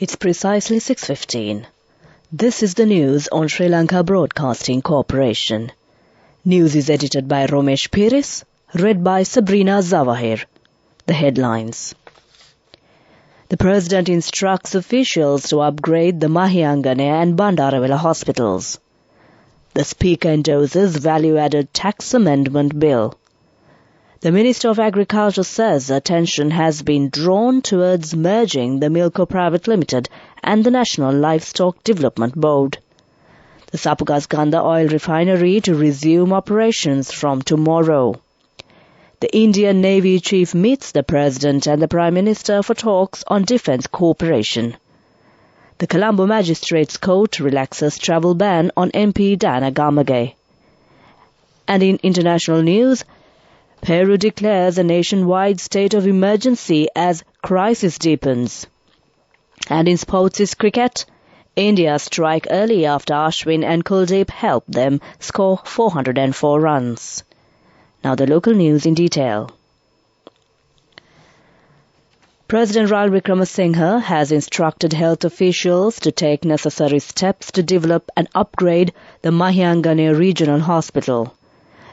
It's precisely 6:15. This is the news on Sri Lanka Broadcasting Corporation. News is edited by Romesh Piris, read by Sabrina Zawahir. The headlines. The President instructs officials to upgrade the Mahiyangane and Bandarawala hospitals. The Speaker endorses value-added tax amendment bill. The Minister of Agriculture says attention has been drawn towards merging the Milko Private Limited and the National Livestock Development Board. The Sapugasganda oil refinery to resume operations from tomorrow. The Indian Navy Chief meets the President and the Prime Minister for talks on defence cooperation. The Colombo Magistrates Court relaxes travel ban on MP Diana Gamage. And in international news, Peru declares a nationwide state of emergency as crisis deepens. And in sports is cricket, India strike early after Ashwin and Kuldeep help them score 404 runs. Now the local news in detail. President Ranil Wickremesinghe has instructed health officials to take necessary steps to develop and upgrade the Mahiyangane Regional Hospital.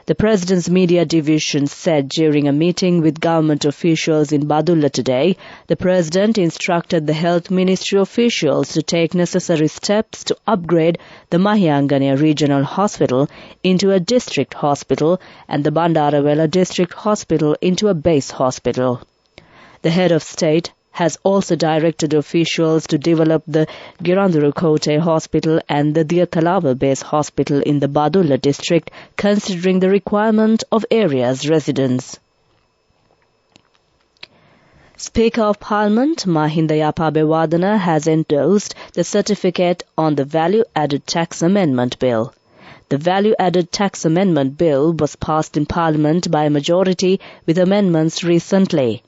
The President's Media Division said during a meeting with government officials in Badulla today, the President instructed the Health Ministry officials to take necessary steps to upgrade the Mahiyangane Regional Hospital into a district hospital and the Bandarawala District Hospital into a base hospital. The head of state has also directed officials to develop the Girandurukote Hospital and the Diatalava Base Hospital in the Badulla district, considering the requirement of area's residents. Speaker of Parliament Mahinda Yapabewardena has endorsed the certificate on the Value-Added Tax Amendment Bill. The Value-Added Tax Amendment Bill was passed in Parliament by a majority with amendments recently.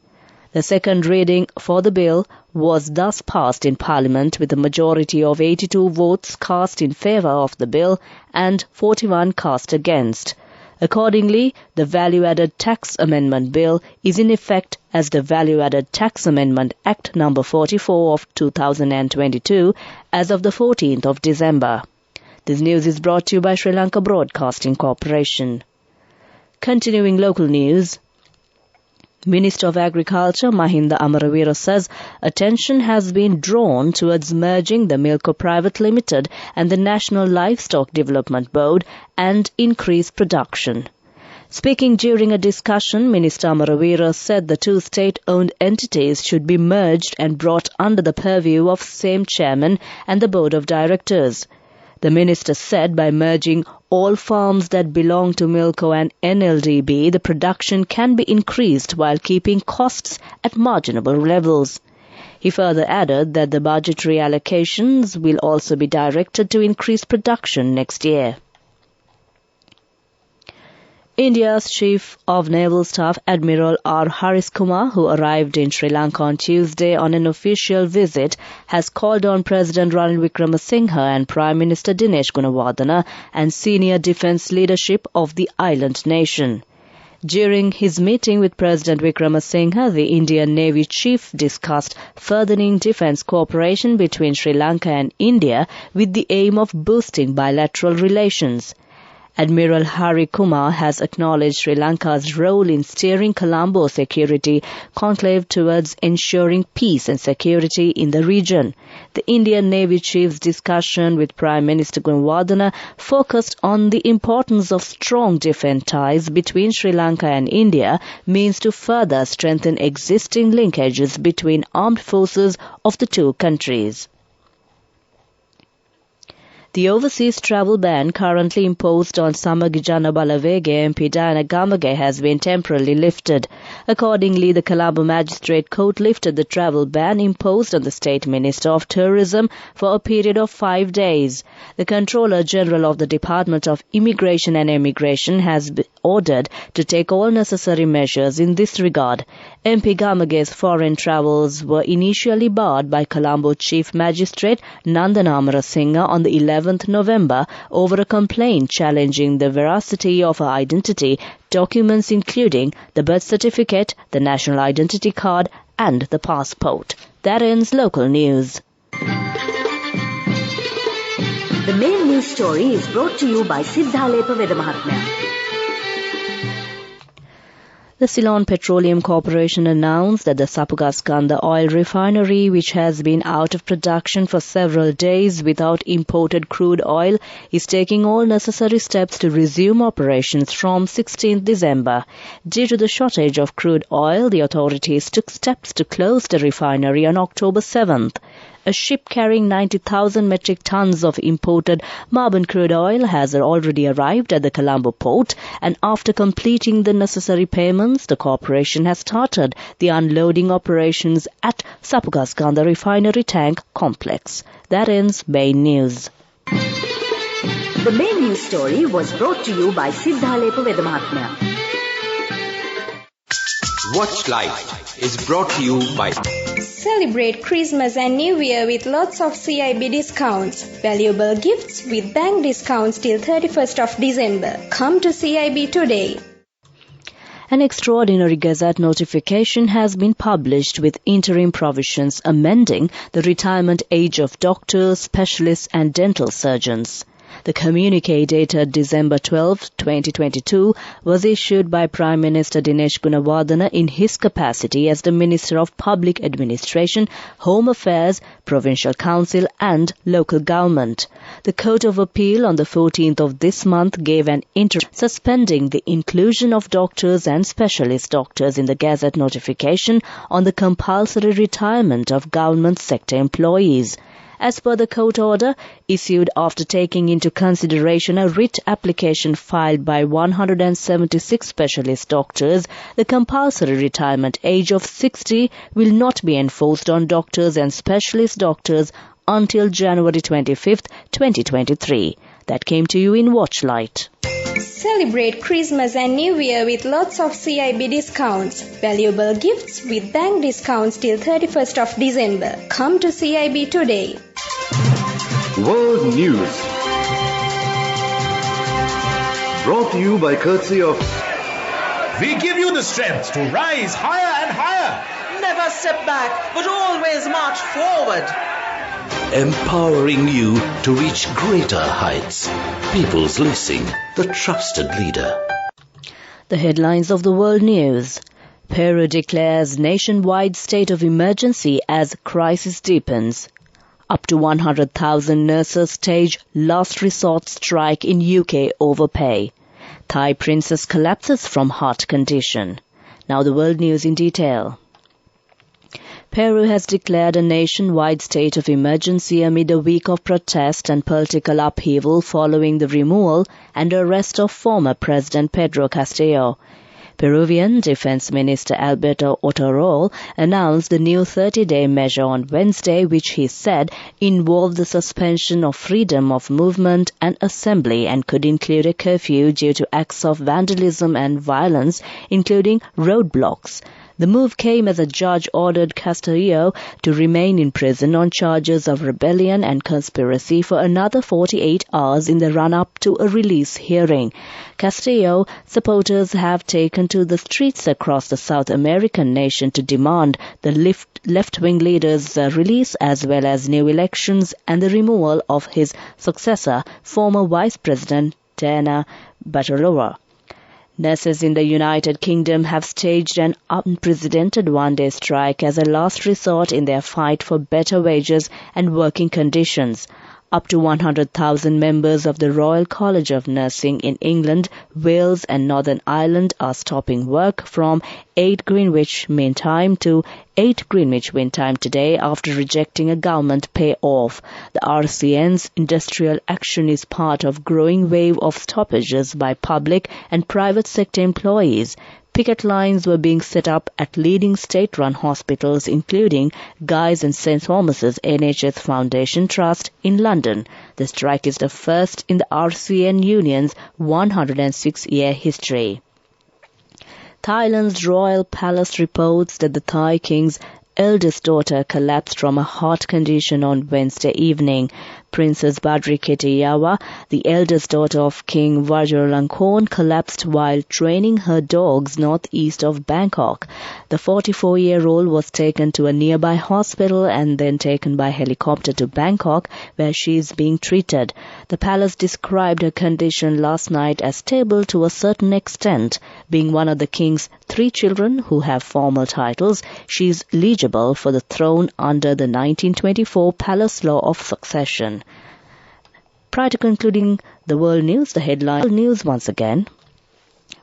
The second reading for the bill was thus passed in Parliament with a majority of 82 votes cast in favour of the bill and 41 cast against. Accordingly, the Value-Added Tax Amendment Bill is in effect as the Value-Added Tax Amendment Act No. 44 of 2022 as of the 14th of December. This news is brought to you by Sri Lanka Broadcasting Corporation. Continuing local news, Minister of Agriculture Mahinda Amaravira says attention has been drawn towards merging the Milko Private Limited and the National Livestock Development Board and increase production. Speaking during a discussion, Minister Amaravira said the two state-owned entities should be merged and brought under the purview of same chairman and the board of directors. The minister said by merging all farms that belong to Milko and NLDB, the production can be increased while keeping costs at marginable levels. He further added that the budgetary allocations will also be directed to increase production next year. India's Chief of Naval Staff Admiral R. Haris Kumar, who arrived in Sri Lanka on Tuesday on an official visit, has called on President Ranil Wickremesinghe and Prime Minister Dinesh Gunawardena and senior defence leadership of the island nation. During his meeting with President Wickremesinghe, the Indian Navy Chief discussed furthering defence cooperation between Sri Lanka and India with the aim of boosting bilateral relations. Admiral Hari Kumar has acknowledged Sri Lanka's role in steering Colombo security conclave towards ensuring peace and security in the region. The Indian Navy Chief's discussion with Prime Minister Gunawardena focused on the importance of strong defence ties between Sri Lanka and India means to further strengthen existing linkages between armed forces of the two countries. The overseas travel ban currently imposed on Samagijana Balawege MP Diana Gamage has been temporarily lifted. Accordingly, the Colombo Magistrate Court lifted the travel ban imposed on the State Minister of Tourism for a period of 5 days. The Controller General of the Department of Immigration and Emigration has been ordered to take all necessary measures in this regard. MP Gamage's foreign travels were initially barred by Colombo Chief Magistrate Nandana Amarasinghe on the 11th November over a complaint challenging the veracity of her identity documents including the birth certificate, the national identity card and the passport. That ends local news. The main news story is brought to you by Siddhalepa Vedamahatmya. The Ceylon Petroleum Corporation announced that the Sapugaskanda oil refinery, which has been out of production for several days without imported crude oil, is taking all necessary steps to resume operations from 16th December. Due to the shortage of crude oil, the authorities took steps to close the refinery on October 7th. A ship carrying 90,000 metric tons of imported Marbon crude oil has already arrived at the Colombo port, and after completing the necessary payments, the corporation has started the unloading operations at Sapugaskanda Refinery Tank Complex. That ends main news. The main news story was brought to you by Siddhalepa Vedamahatmya. Watch Life is brought to you by Celebrate Christmas and New Year with lots of CIB discounts. Valuable gifts with bank discounts till 31st of December. Come to CIB today. An extraordinary Gazette notification has been published with interim provisions amending the retirement age of doctors, specialists and dental surgeons. The communique dated December 12, 2022 was issued by Prime Minister Dinesh Gunawardena in his capacity as the Minister of Public Administration, Home Affairs, Provincial Council and Local Government. The Court of Appeal on the 14th of this month gave an interim suspending the inclusion of doctors and specialist doctors in the Gazette notification on the compulsory retirement of government sector employees. As per the court order, issued after taking into consideration a writ application filed by 176 specialist doctors, the compulsory retirement age of 60 will not be enforced on doctors and specialist doctors until January 25th, 2023. That came to you in Watchlight. Celebrate Christmas and New Year with lots of CIB discounts. Valuable gifts with bank discounts till 31st of December. Come to CIB today. World News, brought to you by courtesy of We give you the strength to rise higher and higher. Never step back, but always march forward. Empowering you to reach greater heights. People's Leasing, the trusted leader. The headlines of the world news. Peru declares nationwide state of emergency as crisis deepens. Up to 100,000 nurses stage last resort strike in UK over pay. Thai princess collapses from heart condition. Now the world news in detail. Peru has declared a nationwide state of emergency amid a week of protest and political upheaval following the removal and arrest of former President Pedro Castillo. Peruvian Defense Minister Alberto Otarola announced the new 30-day measure on Wednesday, which he said involved the suspension of freedom of movement and assembly and could include a curfew due to acts of vandalism and violence, including roadblocks. The move came as a judge ordered Castillo to remain in prison on charges of rebellion and conspiracy for another 48 hours in the run-up to a release hearing. Castillo supporters have taken to the streets across the South American nation to demand the left-wing leader's release as well as new elections and the removal of his successor, former Vice President Diana Batalova. Nurses in the United Kingdom have staged an unprecedented one-day strike as a last resort in their fight for better wages and working conditions. Up to 100,000 members of the Royal College of Nursing in England, Wales and Northern Ireland are stopping work from 8 Greenwich Mean Time to 8 Greenwich Mean Time today after rejecting a government pay-off. The RCN's industrial action is part of growing wave of stoppages by public and private sector employees. Picket lines were being set up at leading state-run hospitals including Guy's and St. Thomas's NHS Foundation Trust in London. The strike is the first in the RCN union's 106-year history. Thailand's royal palace reports that the Thai king's eldest daughter collapsed from a heart condition on Wednesday evening. Princess Badri Ketiyawa, the eldest daughter of King Vajiralongkorn, collapsed while training her dogs northeast of Bangkok. The 44-year-old was taken to a nearby hospital and then taken by helicopter to Bangkok, where she is being treated. The palace described her condition last night as stable to a certain extent. Being one of the king's 3 children who have formal titles, she is eligible for the throne under the 1924 Palace Law of Succession. Prior to concluding the world news, the headline news once again.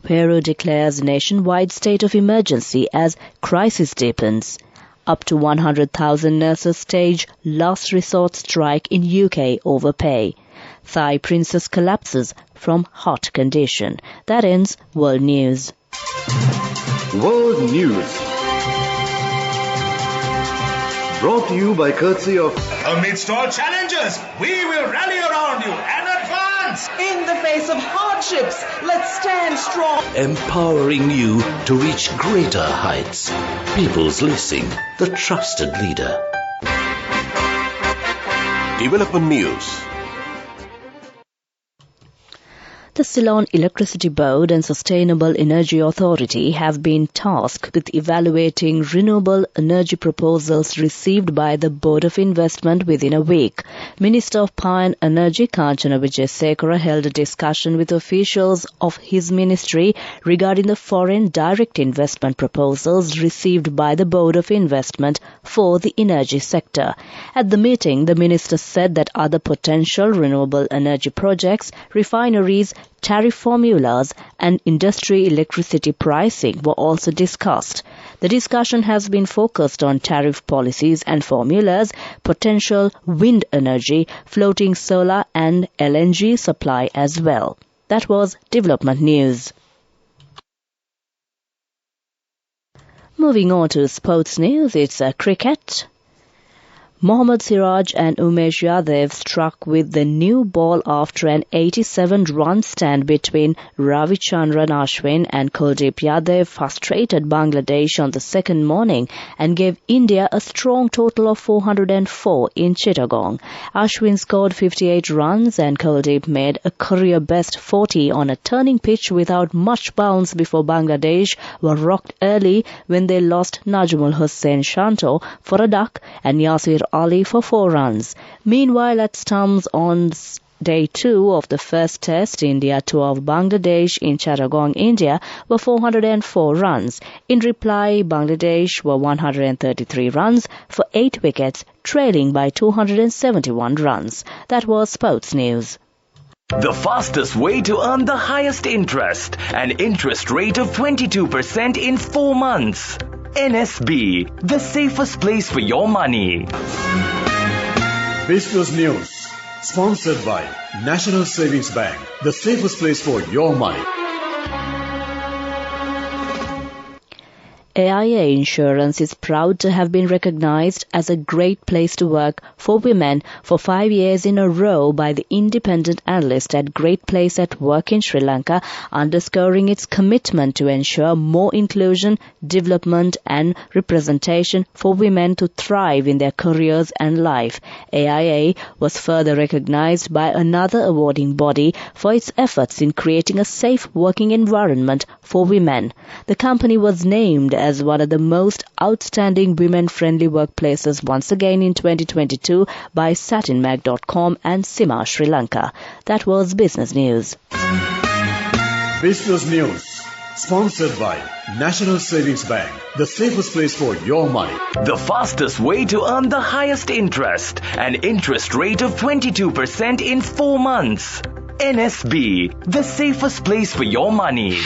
Peru declares nationwide state of emergency as crisis deepens. Up to 100,000 nurses stage last resort strike in UK over pay. Thai princess collapses from heart condition. That ends world news. World News. Brought to you by courtesy of... Amidst all challenges, we will rally around you and advance. In the face of hardships, let's stand strong. Empowering you to reach greater heights. People's Leasing, the trusted leader. Development News. The Ceylon Electricity Board and Sustainable Energy Authority have been tasked with evaluating renewable energy proposals received by the Board of Investment within a week. Minister of Power and Energy Kanchana Wijesekara held a discussion with officials of his ministry regarding the foreign direct investment proposals received by the Board of Investment for the energy sector. At the meeting, the minister said that other potential renewable energy projects, refineries, tariff formulas and industry electricity pricing were also discussed. The discussion has been focused on tariff policies and formulas, potential wind energy, floating solar and LNG supply as well. That was Development News. Moving on to sports news, it's cricket. Mohammad Siraj and Umesh Yadav struck with the new ball after an 87-run stand between Ravichandran Ashwin and Kuldeep Yadav frustrated Bangladesh on the second morning and gave India a strong total of 404 in Chittagong. Ashwin scored 58 runs and Kuldeep made a career-best 40 on a turning pitch without much bounce before Bangladesh were rocked early when they lost Najmul Hussain Shanto for a duck and Yasir Ali for 4 runs. Meanwhile, at stumps on Day 2 of the first Test India tour of Bangladesh in Chittagong, India, were 404 runs. In reply, Bangladesh were 133 runs for 8 wickets, trailing by 271 runs. That was Sports News. The fastest way to earn the highest interest, an interest rate of 22% in 4 months. NSB, the safest place for your money. Business News. Sponsored by National Savings Bank, the safest place for your money. AIA Insurance is proud to have been recognized as a great place to work for women for 5 years in a row by the independent analyst at Great Place at Work in Sri Lanka, underscoring its commitment to ensure more inclusion, development and representation for women to thrive in their careers and life. AIA was further recognized by another awarding body for its efforts in creating a safe working environment for women. The company was named as one of the most outstanding women-friendly workplaces once again in 2022 by satinmag.com and Sima Sri Lanka. That was Business News. Business News. Sponsored by National Savings Bank, the safest place for your money. The fastest way to earn the highest interest, an interest rate of 22% in 4 months. NSB, the safest place for your money.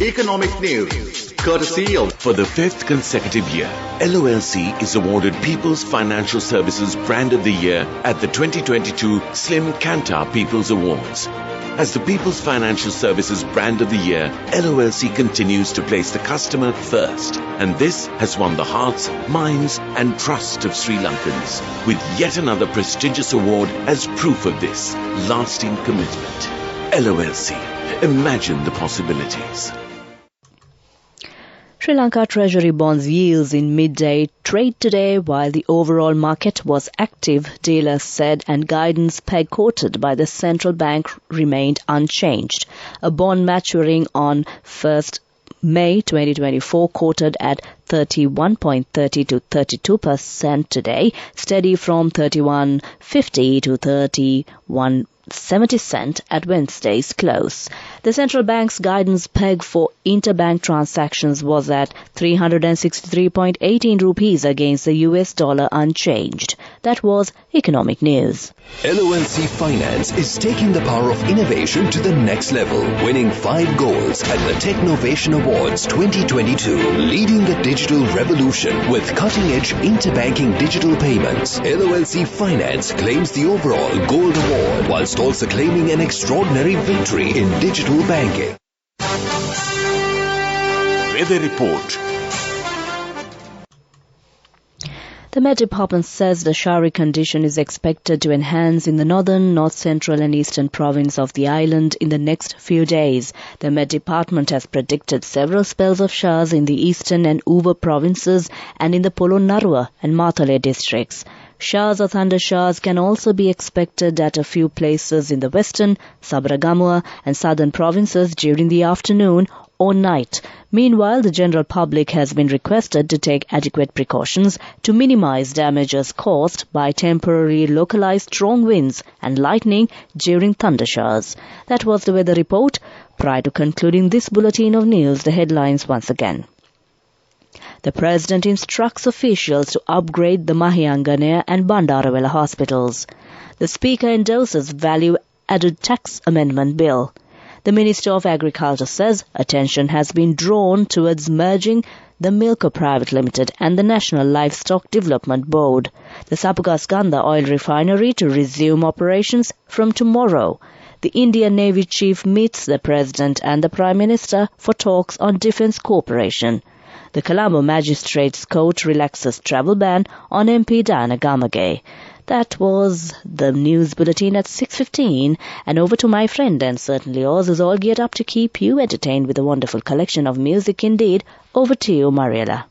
Economic News, courtesy of... For the 5th consecutive year, LOLC is awarded People's Financial Services Brand of the Year at the 2022 Slim Kantar People's Awards. As the People's Financial Services Brand of the Year, LOLC continues to place the customer first, and this has won the hearts, minds and trust of Sri Lankans, with yet another prestigious award as proof of this lasting commitment. LOLC, imagine the possibilities. Sri Lanka Treasury bonds yields in midday trade today while the overall market was active, dealers said, and guidance peg quoted by the central bank remained unchanged. A bond maturing on 1st May 2024 quoted at 31.30 to 32% today, steady from 31.50 to 31.70 at Wednesday's close. The central bank's guidance peg for interbank transactions was at 363.18 rupees against the US dollar unchanged. That was Economic News. LONC Finance is taking the power of innovation to the next level, winning 5 golds at the Technovation Awards 2022, leading the digital revolution with cutting-edge interbanking digital payments. LONC Finance claims the overall gold award whilst also claiming an extraordinary victory in digital banking. Weather report. The Met Department says the showery condition is expected to enhance in the northern, north central and eastern province of the island in the next few days. The Met Department has predicted several spells of showers in the eastern and Uva provinces and in the Polonnaruwa and Matale districts. Showers or thunder showers can also be expected at a few places in the western, Sabragamua and southern provinces during the afternoon or night. Meanwhile, the general public has been requested to take adequate precautions to minimize damages caused by temporary localized strong winds and lightning during thunder showers. That was the weather report. Prior to concluding this bulletin of news, the headlines once again. The President instructs officials to upgrade the Mahiangane and Bandarawala hospitals. The Speaker endorses value-added tax amendment bill. The Minister of Agriculture says attention has been drawn towards merging the Milko Private Limited and the National Livestock Development Board. The Sapugaskanda oil refinery to resume operations from tomorrow. The Indian Navy Chief meets the President and the Prime Minister for talks on defence cooperation. The Colombo Magistrates Court relaxes travel ban on MP Diana Gamage. That was the news bulletin at 6:15, and over to my friend and certainly yours is all geared up to keep you entertained with a wonderful collection of music indeed. Over to you, Mariella.